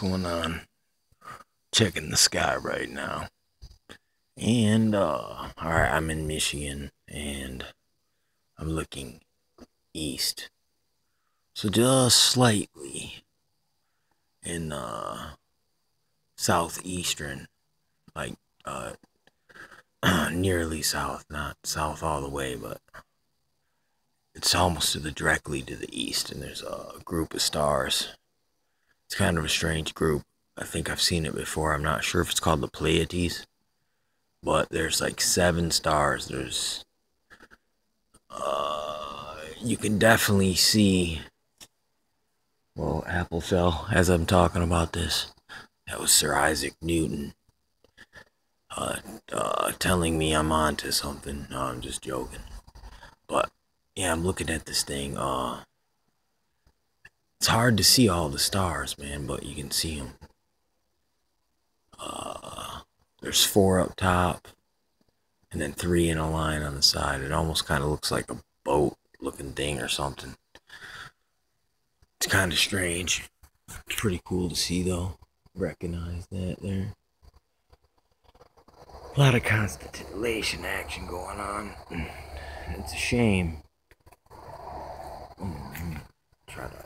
going on? Checking the sky right now. And alright, I'm in Michigan and I'm looking east. So just slightly in southeastern, like nearly south, not south all the way, but it's almost directly to the east, and there's a group of stars. It's kind of a strange group. I think I've seen it before. I'm not sure if it's called the Pleiades, but there's like 7 stars. There's you can definitely see, well, Apple fell as I'm talking about this. That was Sir Isaac Newton telling me I'm on to something. No, I'm just joking. But yeah, I'm looking at this thing. It's hard to see all the stars, man, but you can see them. There's 4 up top, and then 3 in a line on the side. It almost kind of looks like a boat looking thing or something. It's kind of strange. It's pretty cool to see, though. Recognize that there. A lot of constellation action going on. It's a shame. Try to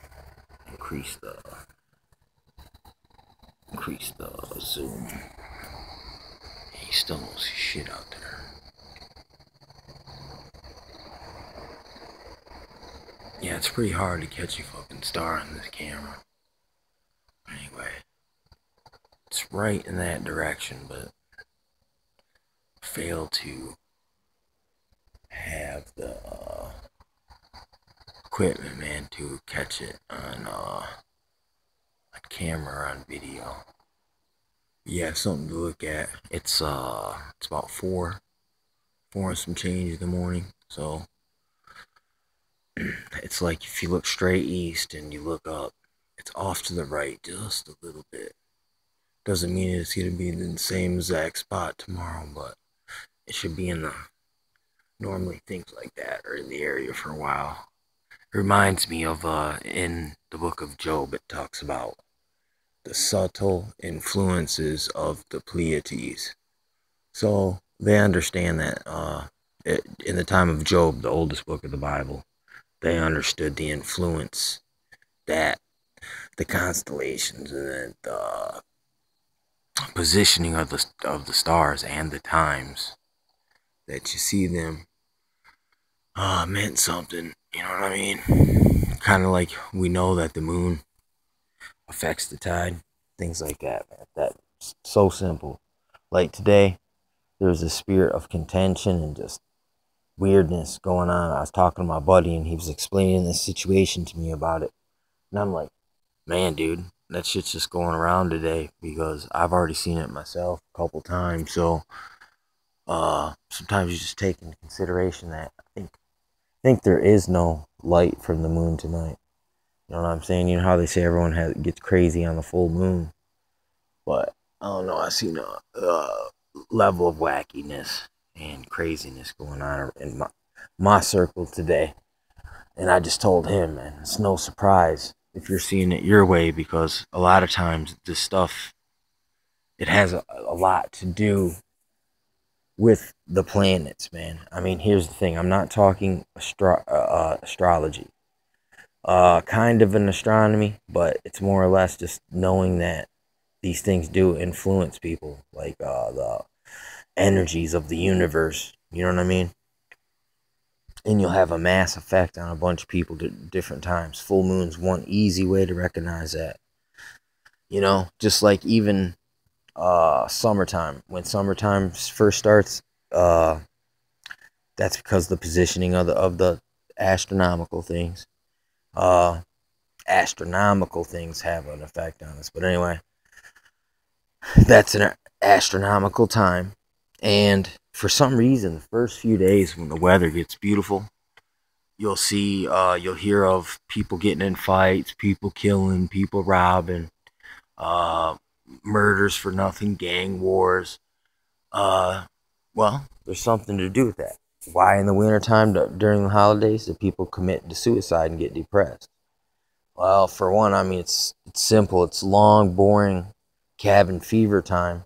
increase the zoom. You still don't see shit out there. Yeah, it's pretty hard to catch a fucking star on this camera. Anyway, it's right in that direction, but fail to have the equipment, man, to catch it on a camera, on video. Yeah, something to look at. It's about 4 and some change in the morning. So it's like if you look straight east and you look up, it's off to the right just a little bit. Doesn't mean it's gonna be in the same exact spot tomorrow, but it should be in the, normally things like that are in the area for a while. It reminds me of in the book of Job, it talks about the subtle influences of the Pleiades. So they understand that in the time of Job, the oldest book of the Bible, they understood the influence that the constellations and the positioning of the stars and the times that you see them meant something. You know what I mean? Kind of like we know that the moon affects the tide, things like that, man. That's so simple. Like today, there's a spirit of contention and just weirdness going on. I was talking to my buddy and he was explaining this situation to me about it. And I'm like, man, dude, that shit's just going around today because I've already seen it myself a couple times. So sometimes you just take into consideration that I think there is no light from the moon tonight. You know what I'm saying? You know how they say everyone gets crazy on the full moon, but I don't know. I seen a level of wackiness and craziness going on in my circle today, and I just told him, man, it's no surprise if you're seeing it your way, because a lot of times this stuff, it has a lot to do with the planets, man. I mean, here's the thing. I'm not talking astrology. Kind of an astronomy, but it's more or less just knowing that these things do influence people, like the energies of the universe. You know what I mean? And you'll have a mass effect on a bunch of people at different times. Full moon's one easy way to recognize that. You know, just like even summertime. When summertime first starts, that's because the positioning of the astronomical things. Astronomical things have an effect on us. But anyway, that's an astronomical time. And for some reason, the first few days when the weather gets beautiful, you'll see, you'll hear of people getting in fights, people killing, people robbing, murders for nothing, gang wars. Well, there's something to do with that. Why in the wintertime during the holidays do people commit to suicide and get depressed? Well, for one, I mean it's simple. It's long, boring cabin fever time.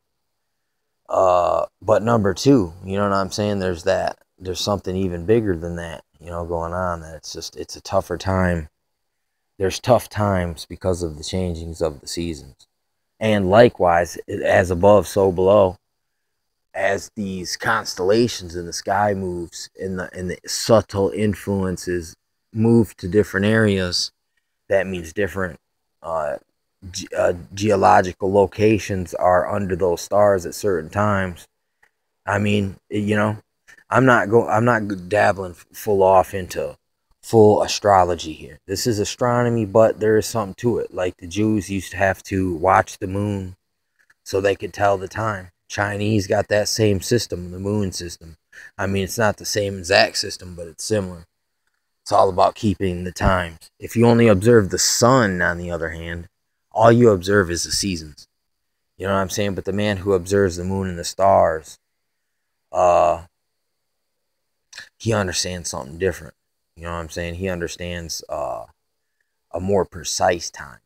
But number two, you know what I'm saying? There's that. There's something even bigger than that, going on. That it's a tougher time. There's tough times because of the changings of the seasons, and likewise, as above, so below. As these constellations in the sky moves, and the subtle influences move to different areas, that means different uh, geological locations are under those stars at certain times. I mean, I'm not dabbling full off into full astrology here. This is astronomy, but there is something to it. Like the Jews used to have to watch the moon so they could tell the time. Chinese got that same system, the moon system. I mean, it's not the same exact system, but it's similar. It's all about keeping the times. If you only observe the sun, on the other hand, all you observe is the seasons. You know what I'm saying? But the man who observes the moon and the stars, uh, he understands something different. You know what I'm saying? He understands a more precise time.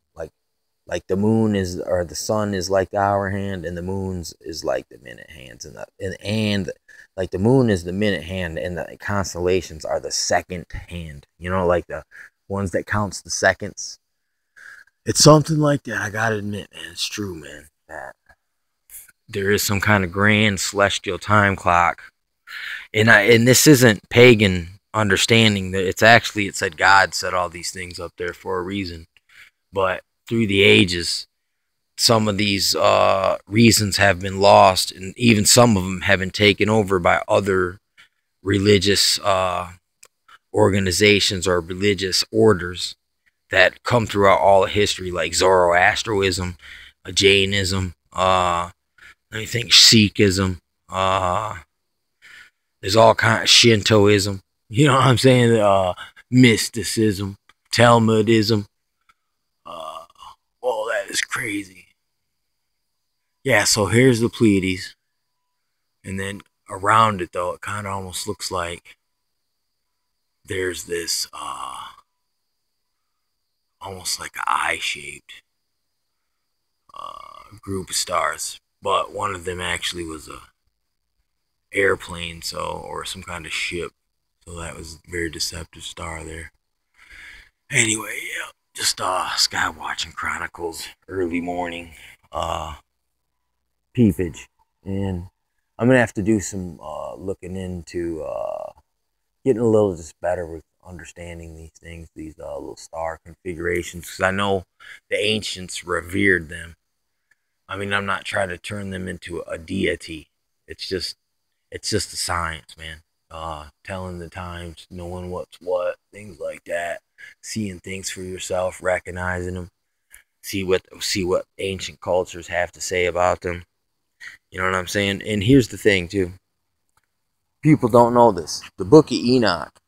Like the moon is, or the sun is like the hour hand, and the moon's is like the minute hands, and like the moon is the minute hand, and the constellations are the second hand. Like the ones that counts the seconds. It's something like that. I gotta admit, man, it's true, man. That there is some kind of grand celestial time clock, and this isn't pagan understanding. That it said God set all these things up there for a reason, but through the ages, some of these reasons have been lost, and even some of them have been taken over by other religious organizations or religious orders that come throughout all of history, like Zoroastrianism, Jainism, let me think, Sikhism, there's all kind of Shintoism, you know what I'm saying, mysticism, Talmudism. Oh, that is crazy. Yeah, so here's the Pleiades. And then around it, though, it kind of almost looks like there's this, almost like an eye-shaped group of stars. But one of them actually was a airplane, or some kind of ship. So that was a very deceptive star there. Anyway, yeah, just sky watching chronicles, early morning, peepage, and I'm gonna have to do some looking into getting a little just better with understanding these things, these little star configurations, because I know the ancients revered them. I mean, I'm not trying to turn them into a deity. It's just a science, man. Telling the times, knowing what's what, things like that, seeing things for yourself, recognizing them, see what ancient cultures have to say about them. You know what I'm saying? And here's the thing too. People don't know this. The Book of Enoch,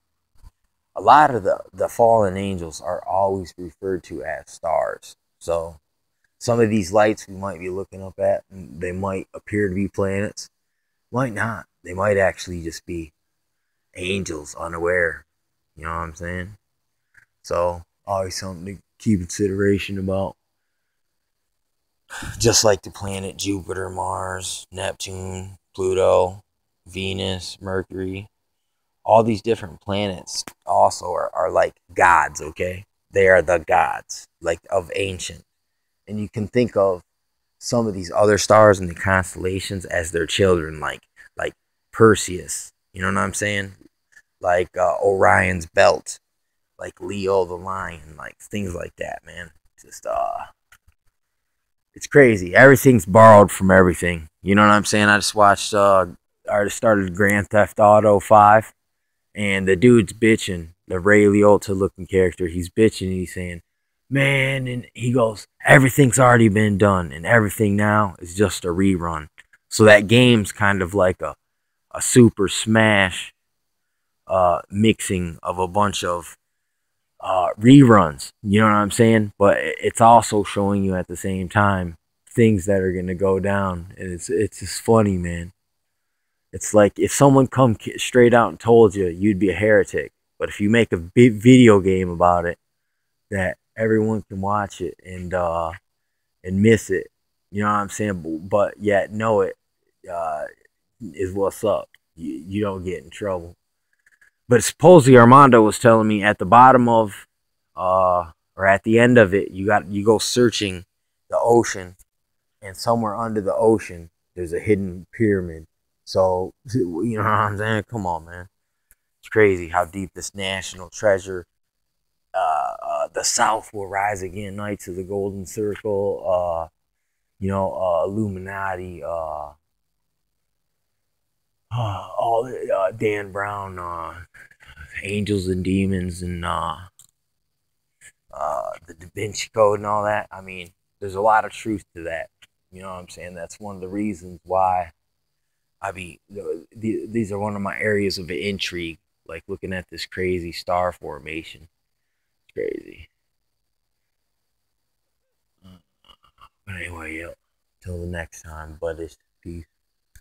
a lot of the fallen angels are always referred to as stars. So some of these lights we might be looking up at, they might appear to be planets, might not. They might actually just be angels unaware. You know what I'm saying? So always something to keep consideration about. Just like the planet Jupiter, Mars, Neptune, Pluto, Venus, Mercury, all these different planets also are like gods, okay? They are the gods, like of ancient. And you can think of some of these other stars in the constellations as their children, like Perseus. You know what I'm saying? Like Orion's belt, like Leo the lion, like things like that, man. Just it's crazy. Everything's borrowed from everything. You know what I'm saying? I just watched I just started Grand Theft Auto 5, and the dude's bitching, the Ray Liotta looking character, he's bitching, and he's saying, man, and he goes, everything's already been done, and everything now is just a rerun. So that game's kind of like a Super Smash mixing of a bunch of reruns. You know what I'm saying? But it's also showing you at the same time things that are going to go down, and it's just funny, man. It's like if someone come straight out and told you, you'd be a heretic. But if you make a big video game about it, that everyone can watch it and miss it. You know what I'm saying? But yet know it uh, is what's up. You don't get in trouble. But supposedly Armando was telling me at the bottom of or at the end of it, you go searching the ocean, and somewhere under the ocean there's a hidden pyramid. So you know what I'm saying? Come on, man. It's crazy how deep this national treasure. The South will rise again. Knights of the Golden Circle. Illuminati. All Dan Brown. Angels and Demons, and the Da Vinci Code and all that. I mean, there's a lot of truth to that. You know what I'm saying? That's one of the reasons why these are one of my areas of intrigue. Like looking at this crazy star formation. It's crazy. But anyway, yeah. Till the next time, buddies. Peace.